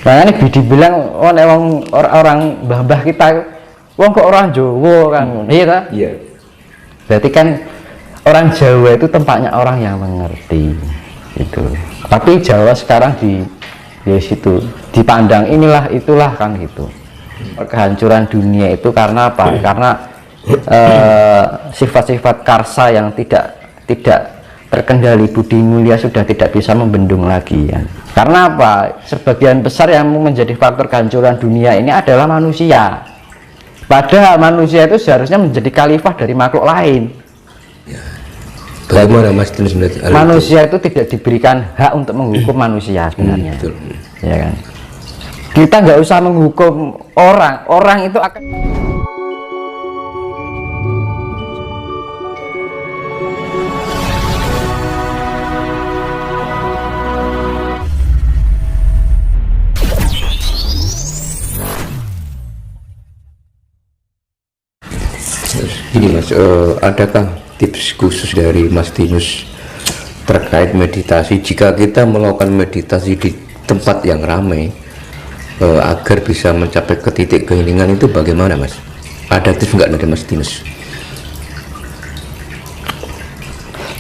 Makanya dibilang orang mbah-mbah kita, wong kok orang Jawa kan, iya kan? Iya. Berarti kan orang Jawa itu tempatnya orang yang mengerti, itu. Tapi Jawa sekarang di situ dipandang inilah itulah kan gitu. Kehancuran dunia itu karena apa? Karena sifat-sifat karsa yang tidak terkendali, budi mulia sudah tidak bisa membendung lagi ya. Karena apa? Sebagian besar yang menjadi faktor kehancuran dunia ini adalah manusia. Padahal manusia itu seharusnya menjadi khalifah dari makhluk lain. Bagaimana Mas Tinus? Manusia itu tidak diberikan hak untuk menghukum manusia sebenarnya. Betul. Ya kan? Kita nggak usah menghukum orang itu akan Gini Mas, adakah tips khusus dari Mas Tinus terkait meditasi jika kita melakukan meditasi di tempat yang ramai agar bisa mencapai ke titik keheningan itu bagaimana Mas? Ada tips nggak dari Mas Tinus?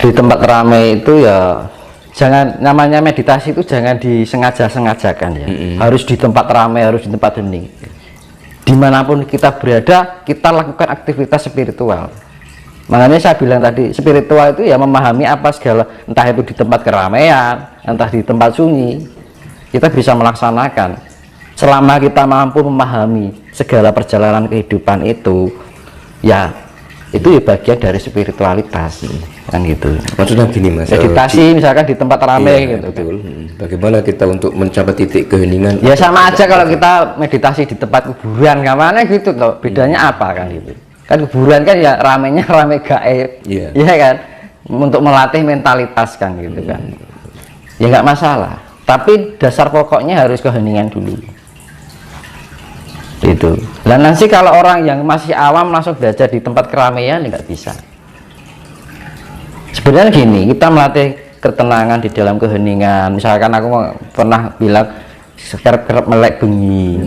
di tempat ramai itu ya jangan, namanya meditasi itu jangan disengaja-sengajakan ya. Harus di tempat ramai, harus di tempat hening. Dimanapun kita berada, kita lakukan aktivitas spiritual. Makanya saya bilang tadi, spiritual itu ya memahami apa segala, entah itu di tempat keramaian, entah di tempat sunyi, kita bisa melaksanakan. Selama kita mampu memahami segala perjalanan kehidupan itu, ya itu ya bagian dari spiritualitas kan gitu. Maksudnya gini Mas, meditasi misalkan di tempat ramai gitu betul. Bagaimana kita untuk mencapai titik keheningan? Ya sama aja kalau kita meditasi di tempat kuburan, kemana gitu loh, bedanya apa kan gitu. Kan kuburan kan ya ramenya rame gaib, iya kan, untuk melatih mentalitas kan gitu kan, ya nggak masalah. Tapi dasar pokoknya harus keheningan dulu itu. Dan nanti kalau orang yang masih awam langsung belajar di tempat keramaian nggak bisa. Sebenarnya gini, kita melatih ketenangan di dalam keheningan. Misalkan aku pernah bilang kerap melek bengi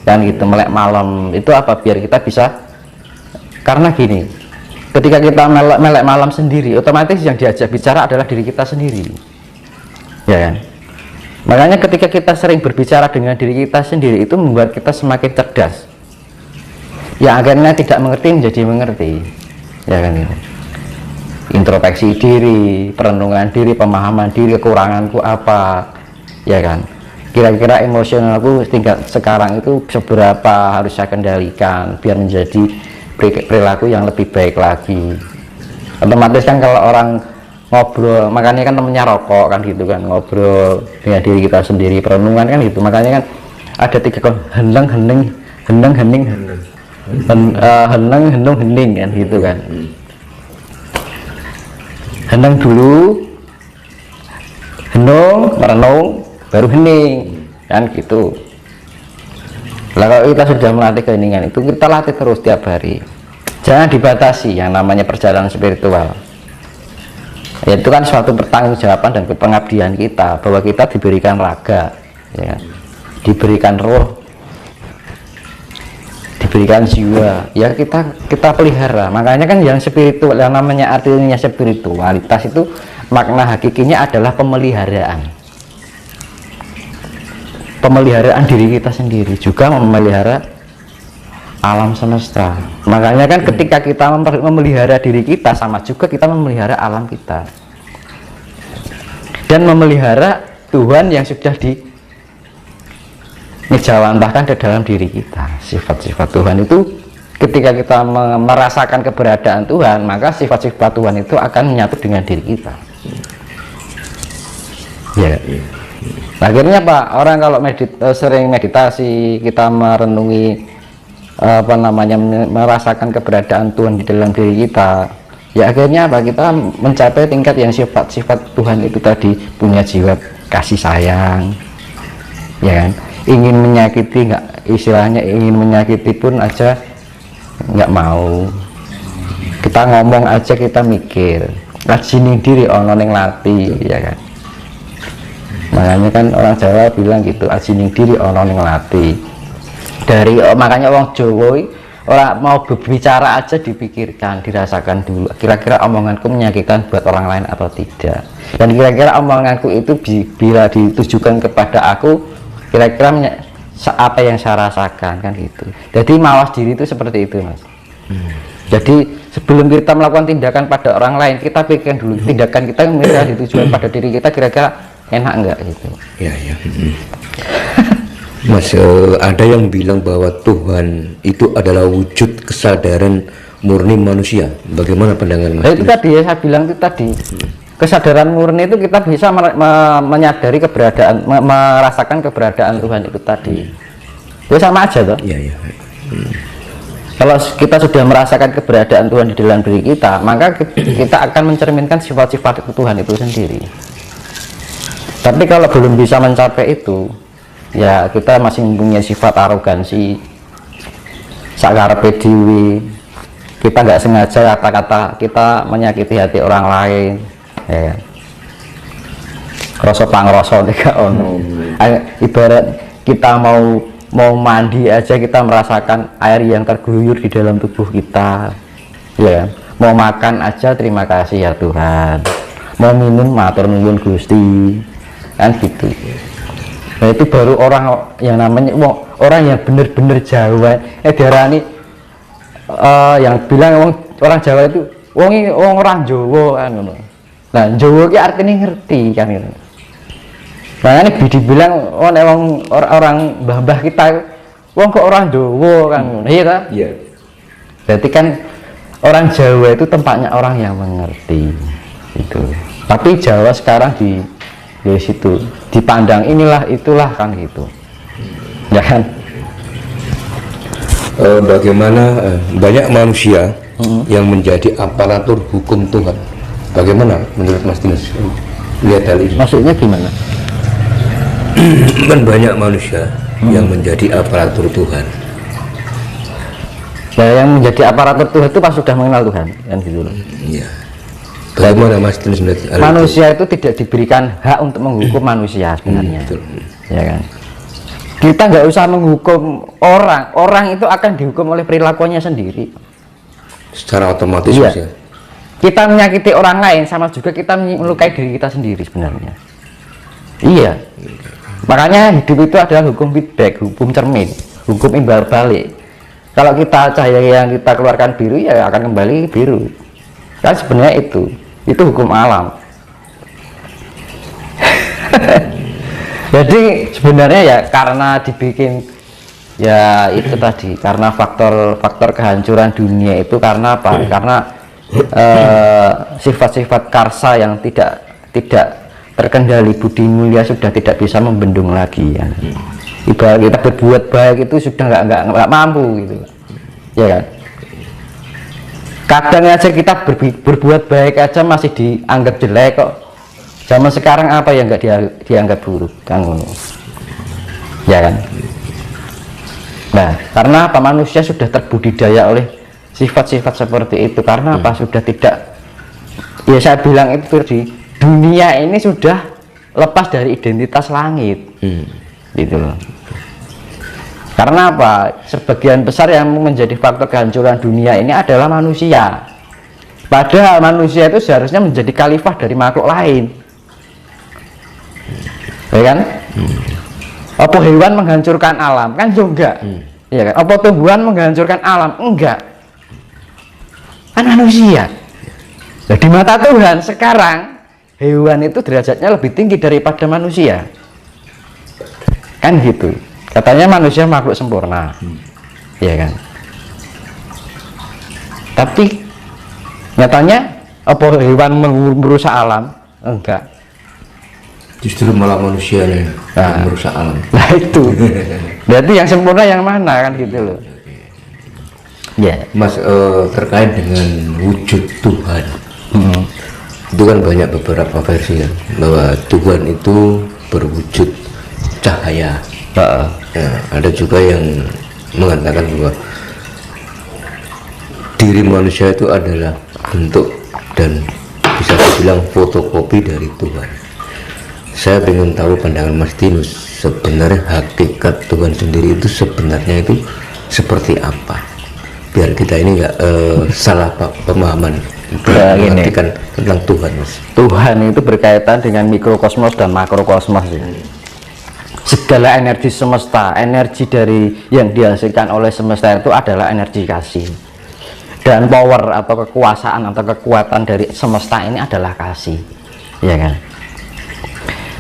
kan gitu, melek malam itu apa, biar kita bisa, karena gini, ketika kita melek malam sendiri, otomatis yang diajak bicara adalah diri kita sendiri ya kan. Makanya ketika kita sering berbicara dengan diri kita sendiri, itu membuat kita semakin cerdas, yang akhirnya tidak mengerti menjadi mengerti ya kan gitu. Introspeksi diri, perenungan diri, pemahaman diri, kekuranganku apa ya kan, kira-kira emosionalku tingkat sekarang itu seberapa harus saya kendalikan biar menjadi perilaku yang lebih baik lagi. Otomatis kan kalau orang ngobrol, makanya kan temennya rokok kan gitu kan, ngobrol dengan diri kita sendiri, perenungan kan gitu. Makanya kan ada tiga kon, heneng hening heneng hening heneng henung hening kan gitu kan. Heneng dulu, henung, merenung, baru hening kan gitu. Lah kalau kita sudah melatih keheningan itu, kita latih terus tiap hari, jangan dibatasi yang namanya perjalanan spiritual. Itu kan suatu pertanggungjawaban dan pengabdian kita, bahwa kita diberikan raga ya, diberikan roh, diberikan jiwa ya, kita pelihara. Makanya kan yang spiritual, yang namanya artinya spiritualitas itu makna hakikinya adalah pemeliharaan diri kita sendiri, juga memelihara alam semesta. Makanya kan ketika kita memelihara diri kita, sama juga kita memelihara alam kita dan memelihara Tuhan yang sudah dijawantahkan ke dalam diri kita. Sifat-sifat Tuhan itu ketika kita merasakan keberadaan Tuhan, maka sifat-sifat Tuhan itu akan menyatu dengan diri kita ya. Akhirnya Pak, orang kalau sering meditasi, kita merenungi apa namanya, merasakan keberadaan Tuhan di dalam diri kita, ya akhirnya apa, kita mencapai tingkat yang sifat-sifat Tuhan itu tadi, punya jiwa kasih sayang ya kan, ingin menyakiti nggak, istilahnya ingin menyakiti pun aja nggak mau. Kita ngomong aja kita mikir, rajinin diri ono ning lati ya kan. Makanya kan orang Jawa bilang gitu, ajining diri ono ning lati. Makanya orang Jawa orang mau berbicara aja dipikirkan, dirasakan dulu. Kira-kira omonganku menyakitkan buat orang lain atau tidak. Dan kira-kira omonganku itu bila ditujukan kepada aku, kira-kira apa yang saya rasakan, kan gitu. Jadi mawas diri itu seperti itu, Mas. Jadi sebelum kita melakukan tindakan pada orang lain, kita pikirkan dulu tindakan kita yang ditujukan pada diri kita, kira-kira enak enggak gitu. Ya. Mas, ada yang bilang bahwa Tuhan itu adalah wujud kesadaran murni manusia. Bagaimana pandangan Mas? Itu tadi ya, saya bilang itu tadi. Kesadaran murni itu kita bisa menyadari keberadaan, merasakan keberadaan Tuhan itu tadi. Itu sama aja toh? Iya. Kalau kita sudah merasakan keberadaan Tuhan di dalam diri kita, maka kita akan mencerminkan sifat-sifat Tuhan itu sendiri. Tapi kalau belum bisa mencapai itu, ya kita masih mempunyai sifat arogansi, sakarepe dhewe. Kita nggak sengaja kata-kata kita menyakiti hati orang lain, ya. Rasa pangrasa tidak ono. Ibarat kita mau mandi aja, kita merasakan air yang terguyur di dalam tubuh kita, ya. Mau makan aja terima kasih ya Tuhan, mau minum matur nuwun Gusti, kan gitu. Nah itu baru orang yang namanya orang yang benar-benar Jawa. Diarani yang bilang orang Jawa itu orang Jawa kan. Nah Jawa ki artinya ngerti kan gitu. Makanya dibilang orang mbah-mbah kita kok orang Jawa kan. Iya kan? Iya. Berarti kan orang Jawa itu tempatnya orang yang mengerti itu. Tapi Jawa sekarang di situ dipandang inilah itulah kan gitu, ya kan. Bagaimana banyak manusia yang menjadi aparatur hukum Tuhan? Bagaimana menurut Mas Dimas lihat hal ini? Maksudnya gimana? Kan banyak manusia yang menjadi aparatur Tuhan. Nah, yang menjadi aparatur Tuhan itu pas sudah mengenal Tuhan kan gitu loh. Iya. Bagaimana Mas Dimas melihat manusia itu tidak diberikan hak untuk menghukum manusia sebenarnya, ya kan. Kita nggak usah menghukum orang itu akan dihukum oleh perilakunya sendiri secara otomatis. Iya. Ya. Kita menyakiti orang lain sama juga kita melukai diri kita sendiri sebenarnya. Iya. Makanya hidup itu adalah hukum feedback, hukum cermin, hukum imbal balik. Kalau kita cahaya yang kita keluarkan biru, ya akan kembali biru. Kan sebenarnya itu hukum alam. Jadi sebenarnya ya karena dibikin ya itu tadi, karena faktor kehancuran dunia itu karena apa? Karena sifat-sifat karsa yang tidak terkendali, budi mulia sudah tidak bisa membendung lagi ya. Ibarat kita berbuat baik itu sudah nggak mampu gitu, ya kan. Kadang aja kita berbuat baik aja masih dianggap jelek kok. Zaman sekarang apa yang nggak dianggap buruk kan, ya kan. Nah karena apa, manusia sudah terbudidaya oleh sifat-sifat seperti itu. Karena apa, sudah tidak, ya saya bilang itu di dunia ini sudah lepas dari identitas langit, gitu loh. Karena apa? Sebagian besar yang menjadi faktor kehancuran dunia ini adalah manusia. Padahal manusia itu seharusnya menjadi khalifah dari makhluk lain, ya kan? Apa hewan menghancurkan alam? Kan juga, ya kan? Apa tumbuhan menghancurkan alam? Enggak. Kan manusia. Nah, di mata Tuhan sekarang hewan itu derajatnya lebih tinggi daripada manusia. Kan gitu. Katanya manusia makhluk sempurna, ya kan. Tapi nyatanya apa hewan merusak alam? Enggak. Justru malah manusia yang merusak alam. Nah itu. Berarti yang sempurna yang mana kan gitu loh. Ya. Mas, terkait dengan wujud Tuhan, itu kan banyak beberapa versi kan, bahwa Tuhan itu berwujud cahaya. Nah, ada juga yang mengatakan bahwa diri manusia itu adalah bentuk dan bisa dibilang fotokopi dari Tuhan. saya ingin tahu pandangan Mas Tinus, sebenarnya hakikat Tuhan sendiri itu sebenarnya itu seperti apa, biar kita ini nggak salah pemahaman mengartikan tentang Tuhan, Mas. Tuhan itu berkaitan dengan mikrokosmos dan makrokosmos ya. Segala energi semesta, energi dari yang dihasilkan oleh semesta itu adalah energi kasih, dan power atau kekuasaan atau kekuatan dari semesta ini adalah kasih, ya kan.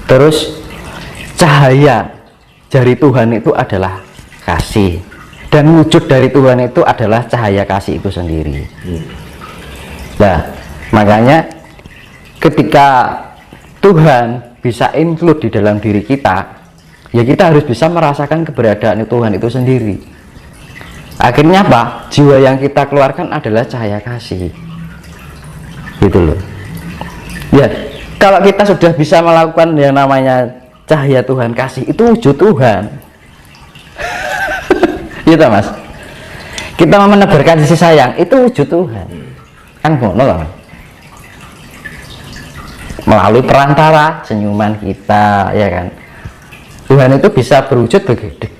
Terus cahaya dari Tuhan itu adalah kasih, dan wujud dari Tuhan itu adalah cahaya kasih itu sendiri. Nah, makanya ketika Tuhan bisa include di dalam diri kita, ya kita harus bisa merasakan keberadaan Tuhan itu sendiri. Akhirnya apa? Jiwa yang kita keluarkan adalah cahaya kasih, gitu loh. Ya, kalau kita sudah bisa melakukan yang namanya cahaya Tuhan kasih, itu wujud Tuhan. Gitu Mas. Kita menebarkan kasih sayang, itu wujud Tuhan. Kan ngono loh. Melalui perantara senyuman kita, ya kan. Tuhan itu bisa berwujud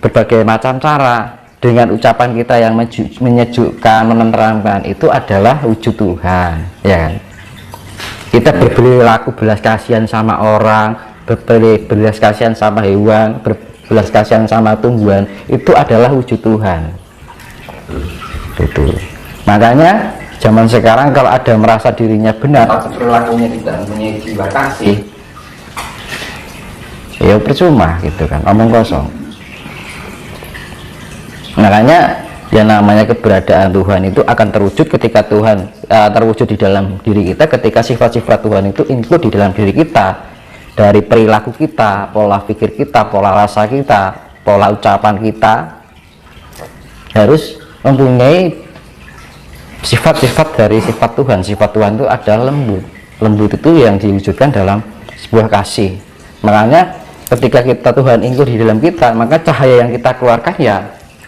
berbagai macam cara. Dengan ucapan kita yang menyejukkan, menenteramkan, itu adalah wujud Tuhan, ya kan. Kita berperilaku belas kasihan sama orang, berbelas kasihan sama hewan, berbelas kasihan sama tumbuhan, itu adalah wujud Tuhan. Itu. Makanya zaman sekarang kalau ada merasa dirinya benar, tapi perilakunya tidak mempunyai jiwa kasih, ya percuma gitu kan, omong kosong. Makanya yang namanya keberadaan Tuhan itu akan terwujud ketika Tuhan terwujud di dalam diri kita, ketika sifat-sifat Tuhan itu include di dalam diri kita, dari perilaku kita, pola pikir kita, pola rasa kita, pola ucapan kita harus mempunyai sifat-sifat dari sifat Tuhan. Sifat Tuhan itu adalah lembut. Lembut itu yang diwujudkan dalam sebuah kasih. Makanya ketika kita Tuhan include di dalam kita, maka cahaya yang kita keluarkan ya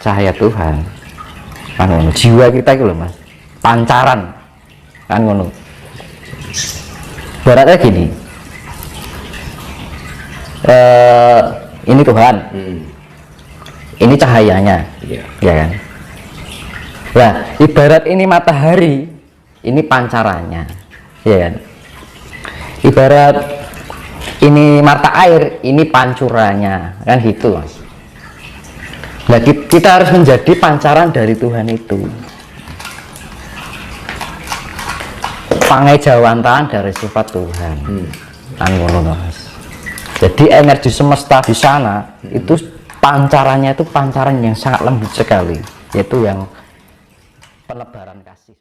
cahaya Tuhan. Kan ngono, jiwa kita itu loh Mas, pancaran kan ngono. Baratnya gini, ini Tuhan, ini cahayanya, ya kan. Nah, ibarat ini matahari, ini pancarannya, ya kan. Ibarat ini mata air, ini pancurannya, kan gitu Mas. Nah, kita harus menjadi pancaran dari Tuhan itu, pangejawantaan dari sifat Tuhan. Mas. Jadi energi semesta di sana itu pancarannya itu pancaran yang sangat lembut sekali, yaitu yang penebaran kasih.